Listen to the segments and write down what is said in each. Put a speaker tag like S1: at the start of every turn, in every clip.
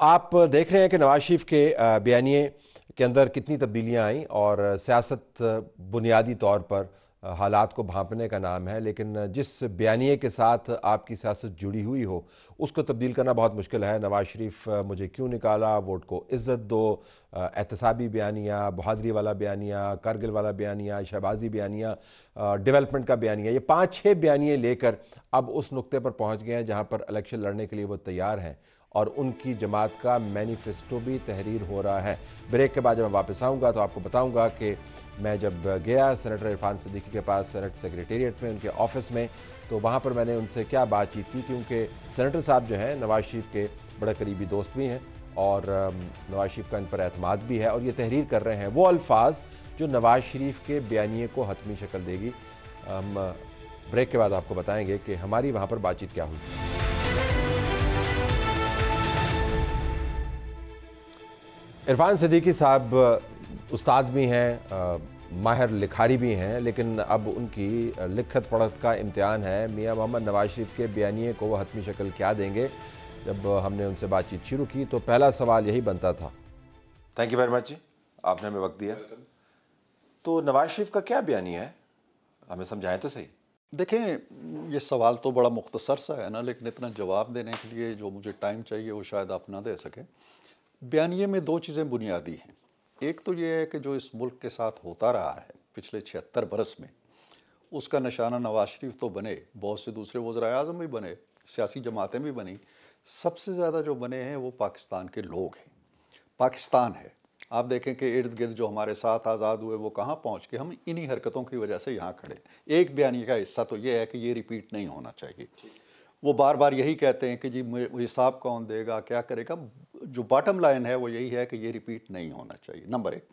S1: आप देख रहे हैं कि नवाज शरीफ के बयानिए के अंदर कितनी तब्दीलियां आई और सियासत बुनियादी तौर पर हालात को भांपने का नाम है, लेकिन जिस बयानिए के साथ आपकी सियासत जुड़ी हुई हो उसको तब्दील करना बहुत मुश्किल है। नवाज शरीफ मुझे क्यों निकाला, वोट को इज्जत दो, एहतसाबी बयानिया, बहादरी वाला बयानिया, कारगिल वाला बयानिया, शहबाजी बयानिया, डेवलपमेंट का बयानिया, ये 5-6 बयानिए लेकर अब उस नुक्ते पर पहुंच गए हैं जहां पर इलेक्शन लड़ने के लिए वो तैयार हैं और उनकी जमात का मैनिफेस्टो भी तहरीर हो रहा है। ब्रेक के बाद जब मैं वापस आऊँगा तो आपको बताऊँगा कि मैं जब गया सेनेटर इरफान सिद्दीकी के पास सेनेट सेक्रेटेरिएट में, उनके ऑफिस में, तो वहाँ पर मैंने उनसे क्या बातचीत की, क्योंकि सेनेटर साहब जो हैं नवाज शरीफ के बड़े करीबी दोस्त भी हैं और नवाज शरीफ का इन पर एतमाद भी है और ये तहरीर कर रहे हैं वो अल्फाज जो नवाज शरीफ के बयानिए को हतमी शक्ल देगी। हम ब्रेक के बाद आपको बताएंगे कि हमारी वहाँ पर बातचीत क्या हुई। इरफान सिद्दीकी साहब उस्ताद भी हैं, माहिर लिखारी भी हैं, लेकिन अब उनकी लिखत पढ़त का इम्तिहान है। मियां मोहम्मद नवाज शरीफ के बयानिए को वो हतमी शक्ल क्या देंगे। जब हमने उनसे बातचीत शुरू की तो पहला सवाल यही बनता था। थैंक यू वेरी मच जी, आपने हमें वक्त दिया। तो नवाज शरीफ का क्या बयानिया है, हमें समझाएं तो सही।
S2: देखें, ये सवाल तो बड़ा मुख्तसर सा है ना, लेकिन इतना जवाब देने के लिए जो मुझे टाइम चाहिए वो शायद आप ना दे सकें। बयानिए में दो चीज़ें बुनियादी हैं। एक तो ये है कि जो इस मुल्क के साथ होता रहा है पिछले 76 बरस में, उसका निशाना नवाज शरीफ तो बने, बहुत से दूसरे वज़राए आज़म भी बने, सियासी जमातें भी बनी, सबसे ज़्यादा जो बने हैं वो पाकिस्तान के लोग हैं। पाकिस्तान है। आप देखें कि इर्द गिर्द जो हमारे साथ आज़ाद हुए वो कहाँ पहुँच के, हम इन्हीं हरकतों की वजह से यहाँ खड़े। एक बयानिए का हिस्सा तो ये है कि ये रिपीट नहीं होना चाहिए। वो बार बार यही कहते हैं कि जी हिसाब कौन देगा, क्या करेगा। जो बॉटम लाइन है वो यही है कि ये रिपीट नहीं होना चाहिए, नंबर एक।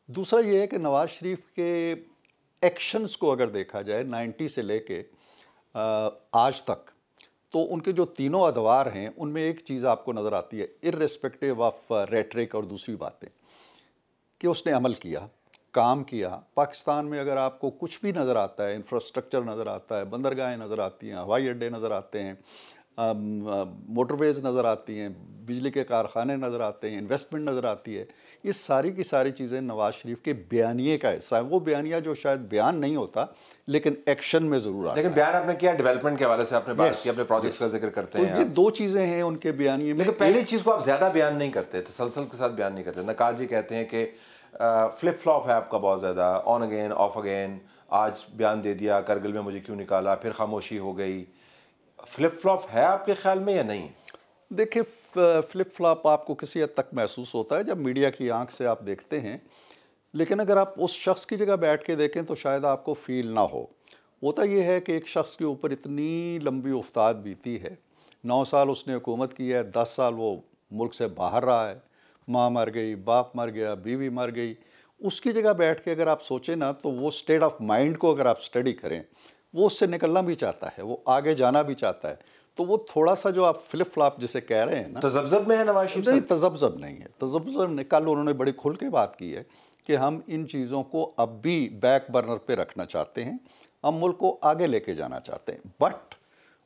S2: दूसरा ये है कि नवाज शरीफ के एक्शंस को अगर देखा जाए 90 से लेके आज तक, तो उनके जो तीनों अदवार हैं उनमें एक चीज़ आपको नज़र आती है, इर्रेस्पेक्टिव ऑफ रेटरिक और दूसरी बातें, कि उसने अमल किया, काम किया। पाकिस्तान में अगर आपको कुछ भी नज़र आता है, इंफ्रास्ट्रक्चर नज़र आता है, बंदरगाहें नज़र आती हैं, हवाई अड्डे नज़र आते हैं, मोटरवेज़ नज़र आती हैं, बिजली के कारखाने नज़र आते हैं, इन्वेस्टमेंट नज़र आती है, ये सारी की सारी चीज़ें नवाज शरीफ के बयानिए का हिस्सा है। वो बयानिया जो शायद बयान नहीं होता लेकिन एक्शन में ज़रूर आता है।
S1: लेकिन बयान आपने किया, डेवलपमेंट के हवाले से आपने बात की, अपने प्रोजेक्ट्स का जिक्र करते हैं।
S2: तो ये दो चीज़ें हैं उनके बयानिए में।
S1: लेकिन पहली चीज़ को आप ज़्यादा बयान नहीं करते, तसलसल के साथ बयान नहीं करते। नकाल जी कहते हैं कि फ्लिप फ्लॉप है आपका बहुत ज़्यादा, ऑन अगेन ऑफ अगेन, आज बयान दे दिया करगिल में मुझे क्यों निकाला, फिर खामोशी हो गई। फ्लिप फ्लॉप है आपके ख्याल में या नहीं?
S2: देखिए, फ्लिप फ्लॉप आपको किसी हद तक महसूस होता है जब मीडिया की आंख से आप देखते हैं, लेकिन अगर आप उस शख्स की जगह बैठ के देखें तो शायद आपको फील ना हो। होता ये है कि एक शख्स के ऊपर इतनी लंबी उफ्ताद बीती है, 9 साल उसने हुकूमत की है, 10 साल वो मुल्क से बाहर रहा है, माँ मर गई, बाप मर गया, बीवी मर गई। उसकी जगह बैठ के अगर आप सोचें ना, तो वो स्टेट ऑफ माइंड को अगर आप स्टडी करें, वो उससे निकलना भी चाहता है, वो आगे जाना भी चाहता है। तो वो थोड़ा सा जो आप फ्लिप फ्लॉप जिसे कह रहे हैं ना,
S1: तजब्जब में है नवाज शरीफ?
S2: नहीं, तजब्जब नहीं है। तजब्जब ने, कल उन्होंने बड़ी खुल के बात की है कि हम इन चीज़ों को अब भी बैक बर्नर पे रखना चाहते हैं, हम मुल्क को आगे लेके जाना चाहते हैं। बट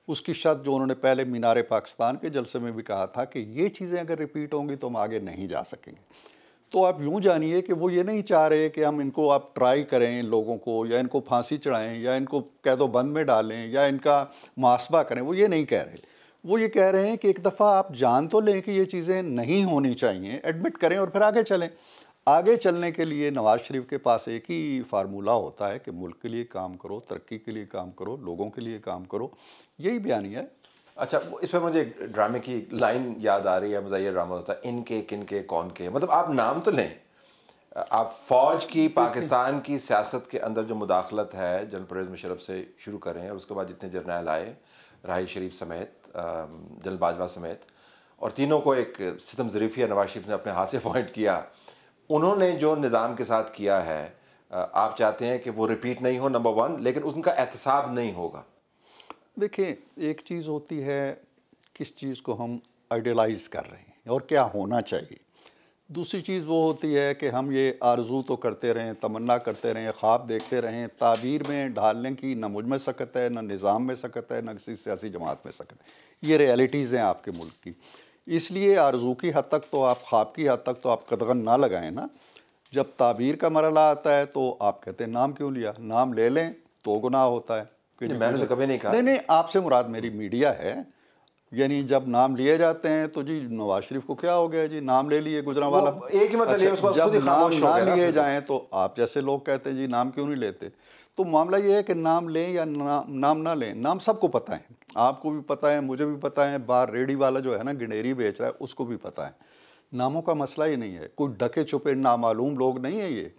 S2: उसकी शर्त जो उन्होंने पहले मीनार पाकिस्तान के जलसे में भी कहा था कि ये चीज़ें अगर रिपीट होंगी तो हम आगे नहीं जा सकेंगे। तो आप यूँ जानिए कि वो ये नहीं चाह रहे कि हम इनको आप ट्राई करें लोगों को, या इनको फांसी चढ़ाएं, या इनको कह दो बंद में डालें, या इनका मुहासबा करें। वो ये नहीं कह रहे। वो ये कह रहे हैं कि एक दफ़ा आप जान तो लें कि ये चीज़ें नहीं होनी चाहिए, एडमिट करें और फिर आगे चलें। आगे चलने के लिए नवाज शरीफ के पास एक ही फार्मूला होता है कि मुल्क के लिए काम करो, तरक्की के लिए काम करो, लोगों के लिए काम करो। यही बयानिया है।
S1: अच्छा, इस पर मुझे ड्रामे की लाइन याद आ रही है, मज़ा, ये ड्रामा होता है इनके, किनके, कौन के, मतलब आप नाम तो लें। आप फ़ौज की, पाकिस्तान की सियासत के अंदर जो मुदाखलत है जनरल परवेज़ मुशर्रफ से शुरू करें और उसके बाद जितने जर्नैल आए, राही शरीफ समेत, जनरल बाजवा समेत, और तीनों को एक सितम ज़रीफ़िया नवाज शरीफ ने अपने हाथ से अपॉइंट किया। उन्होंने जो निज़ाम के साथ किया है, आप चाहते हैं कि वो रिपीट नहीं हो, नंबर वन, लेकिन उनका एहतसाब नहीं होगा।
S2: देखिए, एक चीज़ होती है किस चीज़ को हम आइडियलाइज़ कर रहे हैं और क्या होना चाहिए। दूसरी चीज़ वो होती है कि हम ये आरज़ू तो करते रहें, तमन्ना करते रहें, ख्वाब देखते रहें, ताबीर में ढालने की ना मुझ में सकत है, ना निज़ाम में सकत है, ना किसी सियासी जमात में सकत है। ये रियलिटीज़ हैं आपके मुल्क की। इसलिए आरज़ू की हद तक तो आप, ख्वाब की हद तक तो आप कदगन ना लगाएं ना। जब ताबीर का मरला आता है तो आप कहते हैं नाम क्यों लिया, नाम ले लें तो गुनाह होता है कि जी
S1: मैंने तो कभी नहीं कहा।
S2: नहीं, आपसे मुराद मेरी मीडिया है। यानी जब नाम लिए जाते हैं तो जी नवाज शरीफ को क्या हो गया जी, नाम ले लिए गुजरांवाला।
S1: एक ही मतलब
S2: अच्छा, जब नाम ना लिए जाएं तो आप जैसे लोग कहते हैं जी नाम क्यों नहीं लेते। तो मामला ये है कि नाम लें या नाम ना लें, नाम सबको पता है, आपको भी पता है, मुझे भी पता है, बाहर रेडी वाला जो है ना गिनेरी बेच रहा है उसको भी पता है। नामों का मसला ही नहीं है, कोई ढके छुपे नामालूम लोग नहीं है ये।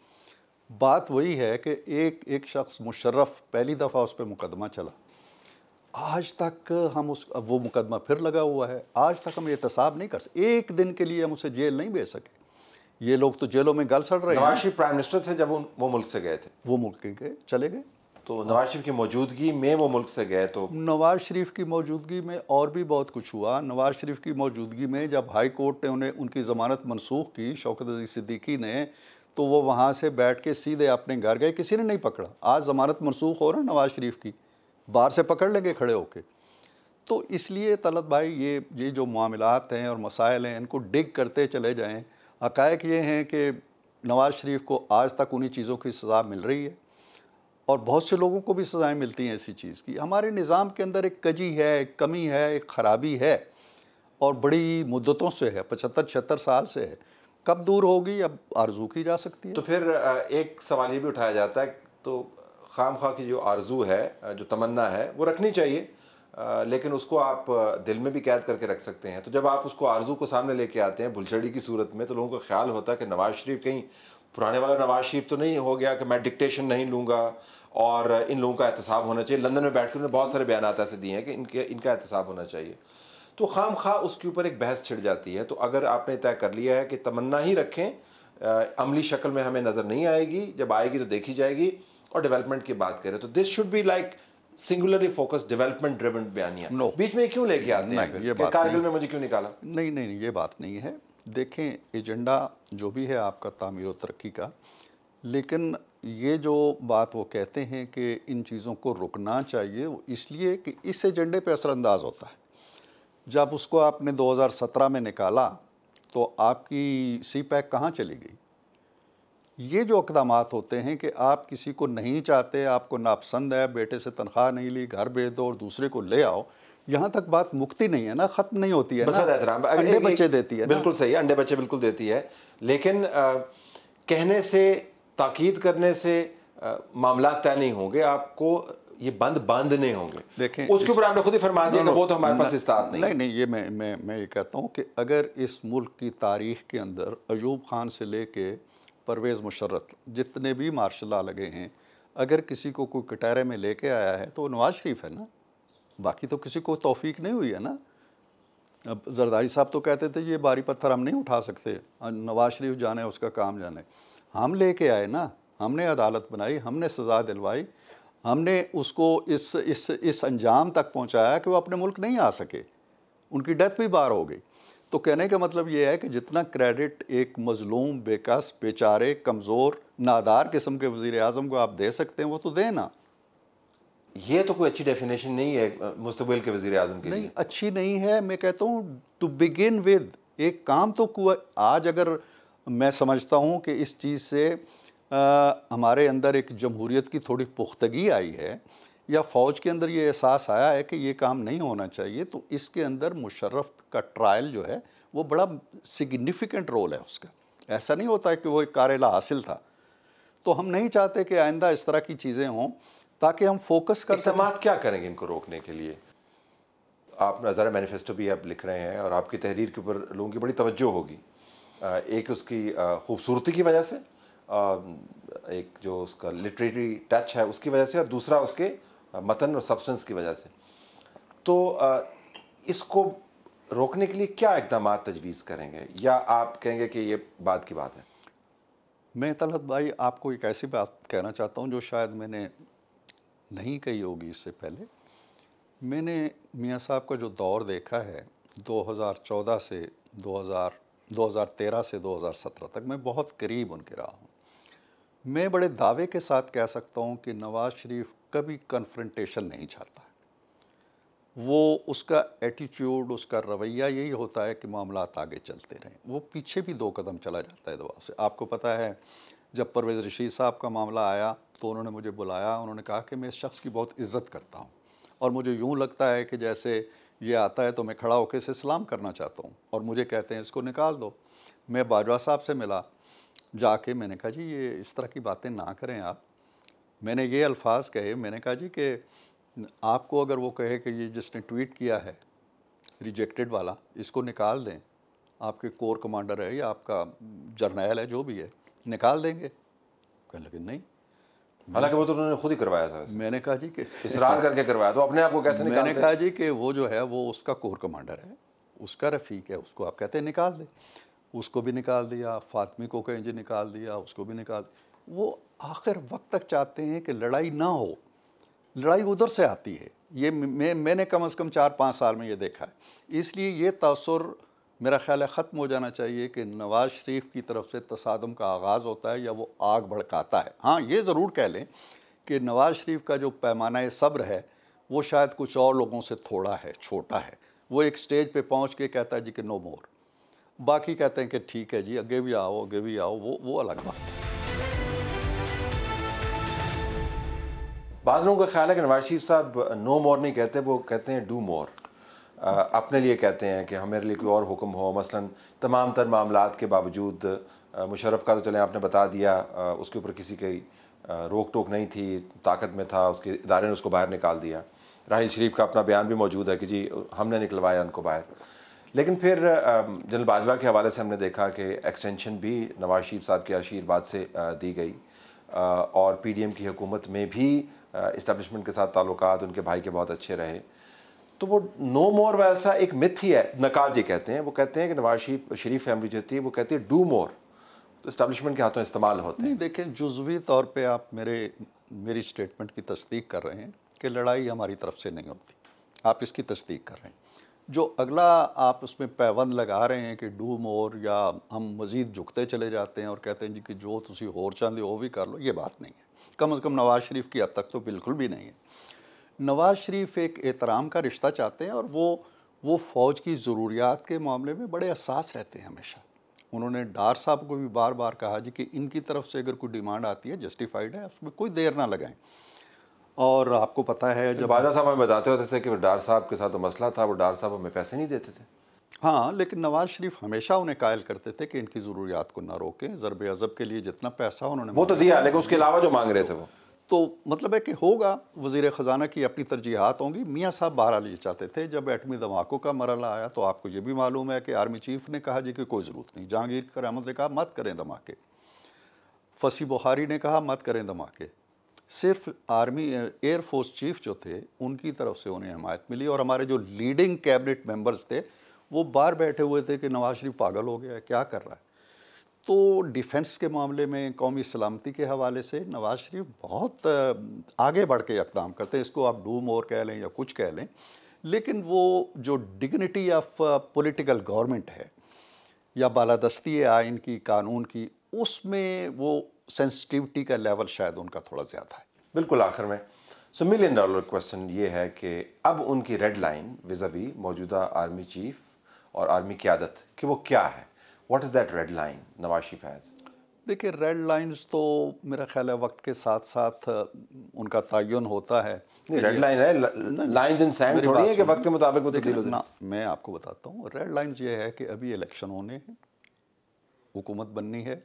S2: बात वही है कि एक शख्स मुशर्रफ पहली दफ़ा उस पर मुकदमा चला, आज तक हम वो मुकदमा फिर लगा हुआ है, आज तक हम एहतसाब नहीं कर सके, एक दिन के लिए हम उसे जेल नहीं भेज सके। ये लोग तो जेलों में गल सड़ रहे हैं।
S1: नवाज शरीफ प्राइम मिनिस्टर थे जब वो मुल्क से गए थे,
S2: वो मुल्क गए, चले गए।
S1: तो नवाज शरीफ की मौजूदगी में वो मुल्क से गए। तो
S2: नवाज शरीफ की मौजूदगी में और भी बहुत कुछ हुआ। नवाज शरीफ की मौजूदगी में जब हाई कोर्ट ने उन्हें उनकी ज़मानत मनसूख की, शौकत अली सिद्दीकी ने, तो वो वहाँ से बैठ के सीधे अपने घर गए, किसी ने नहीं पकड़ा। आज ज़मानत मनसूख हो रहा नवाज शरीफ की, बाहर से पकड़ लेंगे खड़े होके। तो इसलिए तलत भाई ये जो मामलात हैं और मसाइल हैं इनको डिग करते चले जाएं। हक़ाइक़ ये हैं कि नवाज शरीफ को आज तक उन्हीं चीज़ों की सज़ा मिल रही है और बहुत से लोगों को भी सज़ाएं मिलती हैं ऐसी चीज़ की। हमारे निज़ाम के अंदर एक कजी है, एक कमी है, एक ख़राबी है और बड़ी मुद्दतों से है, 75-76 साल से है। कब दूर होगी अब आरज़ू की जा सकती है।
S1: तो फिर एक सवाल ये भी उठाया जाता है, तो खामखा की जो आरज़ू है, जो तमन्ना है, वो रखनी चाहिए, लेकिन उसको आप दिल में भी कैद करके रख सकते हैं। तो जब आप उसको आरज़ू को सामने लेके आते हैं भुलचड़ी की सूरत में, तो लोगों का ख्याल होता है कि नवाज शरीफ कहीं पुराने वाला नवाज शरीफ तो नहीं हो गया कि मैं डिक्टेशन नहीं लूँगा और इन लोगों का एहतसाब होना चाहिए। लंदन में बैठ कर उन्होंने बहुत सारे बयान ऐसे दिए हैं कि इनका एहतसाब होना चाहिए। तो खामखा उसके ऊपर एक बहस छिड़ जाती है। तो अगर आपने तय कर लिया है कि तमन्ना ही रखें, अमली शक्ल में हमें नज़र नहीं आएगी, जब आएगी तो देखी जाएगी, और डेवलपमेंट की बात करें तो this should be like singularly focus development driven बयानिया। बीच में क्यों लेके आते हैं
S2: ये बात
S1: कारगिल में मुझे क्यों निकाला?
S2: नहीं, ये बात नहीं है। देखें, एजेंडा जो भी है आपका तामीर और तरक्की का, लेकिन ये जो बात वो कहते हैं कि इन चीज़ों को रुकना चाहिए, वो इसलिए कि इस एजेंडे पे असरअंदाज होता है। जब उसको आपने 2017 में निकाला तो आपकी सी पैक कहाँ चली गई। ये जो इक़दामात होते हैं कि आप किसी को नहीं चाहते, आपको नापसंद है, बेटे से तनख्वाह नहीं ली, घर भेज दो और दूसरे को ले आओ, यहाँ तक बात मुक्ति नहीं है ना, ख़त्म नहीं होती है ना। अंडे बच्चे देती है।
S1: बिल्कुल सही है, अंडे बच्चे बिल्कुल देती है, लेकिन कहने से, ताकीद करने से मामला तय नहीं होंगे, आपको ये बंद बांधने होंगे।
S2: देखें,
S1: उसके ऊपर आपने खुद ही फरमा दिया कि वो तो हमारे पास इस्तात नहीं।
S2: ये मैं ये कहता हूँ कि अगर इस मुल्क की तारीख़ के अंदर अयूब खान से लेके परवेज़ मुशर्रफ जितने भी मार्शल लॉ लगे हैं, अगर किसी को कोई कटहरे में लेके आया है तो नवाज शरीफ है ना, बाकी तो किसी को तौफीक नहीं हुई है ना। अब जरदारी साहब तो कहते थे ये भारी पत्थर हम नहीं उठा सकते, नवाज शरीफ जाने उसका काम जाने। हम लेके आए ना, हमने अदालत बनाई, हमने सज़ा दिलवाई, हमने उसको इस अंजाम तक पहुंचाया कि वो अपने मुल्क नहीं आ सके, उनकी डेथ भी बाहर हो गई। तो कहने का मतलब ये है कि जितना क्रेडिट एक मजलूम, बेकस, बेचारे, कमज़ोर, नादार किस्म के वज़ीर आज़म को आप दे सकते हैं वो तो दें ना।
S1: ये तो कोई अच्छी डेफिनेशन नहीं है मुस्तकबिल के वज़ीर आज़म के लिए।
S2: नहीं, अच्छी नहीं है। मैं कहता हूँ टू बिगिन विद एक काम तो हुआ। आज अगर मैं समझता हूँ कि इस चीज़ से हमारे अंदर एक जमहूरियत की थोड़ी पुख्तगी आई है या फ़ौज के अंदर ये एहसास आया है कि ये काम नहीं होना चाहिए, तो इसके अंदर मुशर्रफ का ट्रायल जो है वो बड़ा सिग्निफिकेंट रोल है उसका। ऐसा नहीं होता है कि वो एक कारेला हासिल था। तो हम नहीं चाहते कि आइंदा इस तरह की चीज़ें हों ताकि हम फोकस कर सकें।
S1: इक़दामात क्या करेंगे इनको रोकने के लिए? आप ज़रा मैनिफेस्टो भी आप लिख रहे हैं और आपकी तहरीर के ऊपर लोगों की बड़ी तवज्जो होगी। एक उसकी खूबसूरती की वजह से, एक जो उसका लिटरेरी टच है उसकी वजह से, और दूसरा उसके मतन और सब्सटेंस की वजह से। तो इसको रोकने के लिए क्या इक़दामात तजवीज़ करेंगे, या आप कहेंगे कि ये बाद की बात है?
S2: मैं तलत भाई आपको एक ऐसी बात कहना चाहता हूँ जो शायद मैंने नहीं कही होगी इससे पहले। मैंने मियाँ साहब का जो दौर देखा है 2014 से 2013 से 2017 तक, मैं बहुत करीब उनके रहा हूँ। मैं बड़े दावे के साथ कह सकता हूँ कि नवाज़ शरीफ कभी कन्फ्रंटेशन नहीं चाहता। वो उसका एटीट्यूड, उसका रवैया यही होता है कि मामलात आगे चलते रहें। वो पीछे भी 2 कदम चला जाता है दबाव से। आपको पता है, जब परवेज़ रशीद साहब का मामला आया तो उन्होंने मुझे बुलाया, उन्होंने कहा कि मैं इस शख्स की बहुत इज़्ज़त करता हूँ और मुझे यूँ लगता है कि जैसे ये आता है तो मैं खड़ा होकर इसे सलाम करना चाहता हूँ, और मुझे कहते हैं इसको निकाल दो। मैं बाजवा साहब से मिला जाके, मैंने कहा जी ये इस तरह की बातें ना करें आप। मैंने ये अल्फाज कहे, मैंने कहा जी कि आपको अगर वो कहे कि ये जिसने ट्वीट किया है रिजेक्टेड वाला, इसको निकाल दें, आपके कोर कमांडर है या आपका जर्नैल है जो भी है, निकाल देंगे। कहने लगे नहीं।
S1: हालांकि वो तो उन्होंने खुद ही करवाया था वैसे।
S2: मैंने कहा जी कि
S1: इसरार करके करवाया, तो अपने आप को कैसे निकालते?
S2: मैंने कहा जी कि वो जो है वो उसका कोर कमांडर है, उसका रफ़ीक है, उसको आप कहते हैं निकाल दें। उसको भी निकाल दिया, फातमी को कहीं जी निकाल दिया, उसको भी निकाल। वो आखिर वक्त तक चाहते हैं कि लड़ाई ना हो, लड़ाई उधर से आती है। ये मैंने कम से कम 4-5 साल में ये देखा है। इसलिए ये तासुर मेरा ख्याल है ख़त्म हो जाना चाहिए कि नवाज़ शरीफ की तरफ से तसादम का आगाज़ होता है या वो आग भड़काता है। हाँ, ये ज़रूर कह लें कि नवाज़ शरीफ का जो पैमाना सब्र है वो शायद कुछ और लोगों से थोड़ा है, छोटा है। वो एक स्टेज पे पहुंच के कहता है जी कि नो मोर, बाकी कहते हैं कि ठीक है जी आगे भी आओ, आगे भी आओ। वो अलग बात है।
S1: बाज़ लोगों का ख्याल है कि नवाज शरीफ साहब नो मोर नहीं कहते, वो कहते हैं डू मोर। अपने लिए कहते हैं कि हमारे लिए कोई और हुक्म हो, मसलन तमाम तर मामलात के बावजूद मुशर्रफ का तो चलें आपने बता दिया, उसके ऊपर किसी की रोक टोक नहीं थी, ताकत में था, उसके इदारे ने उसको बाहर निकाल दिया। राहिल शरीफ का अपना बयान भी मौजूद है कि जी हमने निकलवाया उनको बाहर। लेकिन फिर जनरल बाजवा के हवाले से हमने देखा कि एक्सटेंशन भी नवाज शरीफ साहब के आशीर्वाद से दी गई, और PDM की हुकूमत में भी इस्टेब्लिशमेंट के साथ ताल्लुकात उनके भाई के बहुत अच्छे रहे। तो वो नो मोर वैसा एक मिथ ही है, नकाल जी कहते हैं। वो कहते हैं कि नवाज शरीफ फैमिली जो थी वो कहती है डू मोर, तो इस्टेब्लिशमेंट के हाथों इस्तेमाल होते हैं।
S2: नहीं, देखें, जुज़वी तौर पे आप मेरी स्टेटमेंट की तस्दीक कर रहे हैं कि लड़ाई हमारी तरफ से नहीं होती, आप इसकी तस्दीक कर रहे हैं। जो अगला आप उसमें पैबंद लगा रहे हैं कि डू मोर, या हम मज़ीद झुकते चले जाते हैं और कहते हैं जी कि जो तुसी होर चाहते हो वो भी कर लो, ये बात नहीं है। कम से कम नवाज़ शरीफ की हद तक तो बिल्कुल भी नहीं है। नवाज़ शरीफ एक एहतराम का रिश्ता चाहते हैं, और वो फ़ौज की ज़रूरियात के मामले में बड़े हसास रहते हैं हमेशा। उन्होंने डार साहब को भी बार बार कहा जी कि इनकी तरफ से अगर कोई डिमांड आती है जस्टिफाइड है, उसमें कोई देर ना लगाएं। और आपको पता है जब
S1: बाजवा साहब हमें बताते होते थे कि डार साहब के साथ तो मसला था, वो डार साहब हमें पैसे नहीं देते थे।
S2: हाँ, लेकिन नवाज़ शरीफ हमेशा उन्हें कायल करते थे कि इनकी ज़रूरियात को ना रोकें। ज़रब अज़ब के लिए जितना पैसा उन्होंने
S1: वो तो दिया, लेकिन उसके अलावा जो मांग रहे थे वो
S2: तो मतलब है कि होगा। वज़ीर ख़जाना की अपनी तरजीहात होंगी। मियाँ साहब बहरहाल ये चाहते थे, जब एटमी धमाकों का मरला आया तो आपको ये भी मालूम है कि आर्मी चीफ ने कहा जी कि कोई ज़रूरत नहीं। जहांगीर करामत ने कहा मत करें धमाके, फसी बुखारी ने कहा मत करें धमाके। सिर्फ आर्मी एयरफोर्स चीफ जो थे उनकी तरफ से उन्हें हमायत मिली, और हमारे जो लीडिंग कैबिनेट मेंबर्स थे वो बाहर बैठे हुए थे कि नवाज शरीफ पागल हो गया है, क्या कर रहा है। तो डिफेंस के मामले में, कौमी सलामती के हवाले से नवाज शरीफ बहुत आगे बढ़ के इक़दाम करते हैं। इसको आप डू मोर कह लें या कुछ कह लें, लेकिन वो जो डिग्निटी ऑफ पॉलिटिकल गवर्नमेंट है या बालादस्ती है आइन की, कानून की, उसमें वो सेंसिटिविटी का लेवल शायद उनका थोड़ा ज़्यादा है।
S1: बिल्कुल आखिर में $1 मिलियन क्वेश्चन ये है कि अब उनकी रेड लाइन विज़ावी मौजूदा आर्मी चीफ और आर्मी क़यादत कि वो क्या है? What is that red line Nawaz Sharif has?
S2: देखिए, रेड लाइन्स तो मेरा ख्याल है वक्त के साथ साथ उनका तयन होता है।
S1: रेड लाइन है, लाइन्स इन सैंड थोड़ी है कि वक्त के मुताबिक वो तब्दील होती है।
S2: मैं आपको बताता हूँ, रेड लाइन्स ये है कि अभी इलेक्शन होने हैं, हुकूमत बननी है।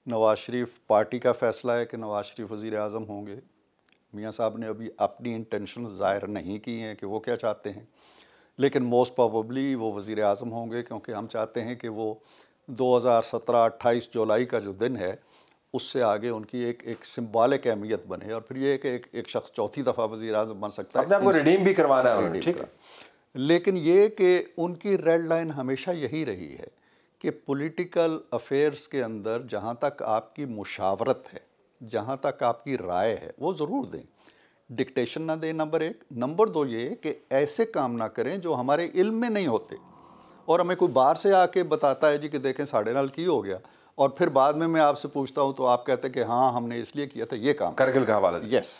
S2: नवाज शरीफ पार्टी का फ़ैसला है कि नवाज शरीफ वज़ीर आज़म होंगे। मियाँ साहब ने अभी अपनी इंटेंशन ज़ाहिर नहीं की हैं कि वो क्या चाहते हैं, लेकिन मोस्ट प्रोबेबली वो वज़ीर आज़म होंगे, क्योंकि हम चाहते हैं कि वो 2017-28 जुलाई का जो दिन है उससे आगे उनकी एक सिंबॉलिक अहमियत बने, और फिर ये कि एक शख्स चौथी दफ़ा वज़ीर आज़म बन सकता है।
S1: अपने आपको रिडीम भी करवाना है, ठीक है।
S2: लेकिन ये कि उनकी रेड लाइन हमेशा यही रही है कि पॉलिटिकल अफेयर्स के अंदर जहाँ तक आपकी मुशावरत है, जहाँ तक आपकी राय है, वो ज़रूर दें। डिक्टेशन ना दें, नंबर 1। नंबर 2 ये कि ऐसे काम ना करें जो हमारे इल्म में नहीं होते, और हमें कोई बाहर से आके बताता है जी कि देखें साढ़े नाल की हो गया, और फिर बाद में मैं आपसे पूछता हूँ तो आप कहते हैं कि हाँ हमने इसलिए किया था ये काम।
S1: करगिल का हवाला।
S2: यस।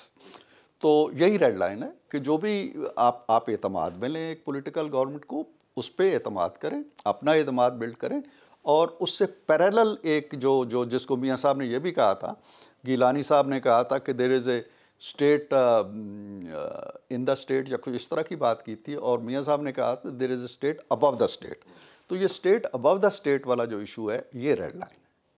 S2: तो यही रेड लाइन है कि जो भी आप एतमाद में लें एक पॉलिटिकल गवर्नमेंट को, उस पर एतमाद करें, अपना एतमाद बिल्ड करें, और उससे पैरेलल एक जो जिसको मियाँ साहब ने ये भी कहा था, गिलानी साहब ने कहा था कि there is a state in the state, या कुछ इस तरह की बात की थी, और मियाँ साहब ने कहा था there is a state above the state. तो ये स्टेट अबव द स्टेट वाला जो इशू है, ये रेड लाइन है।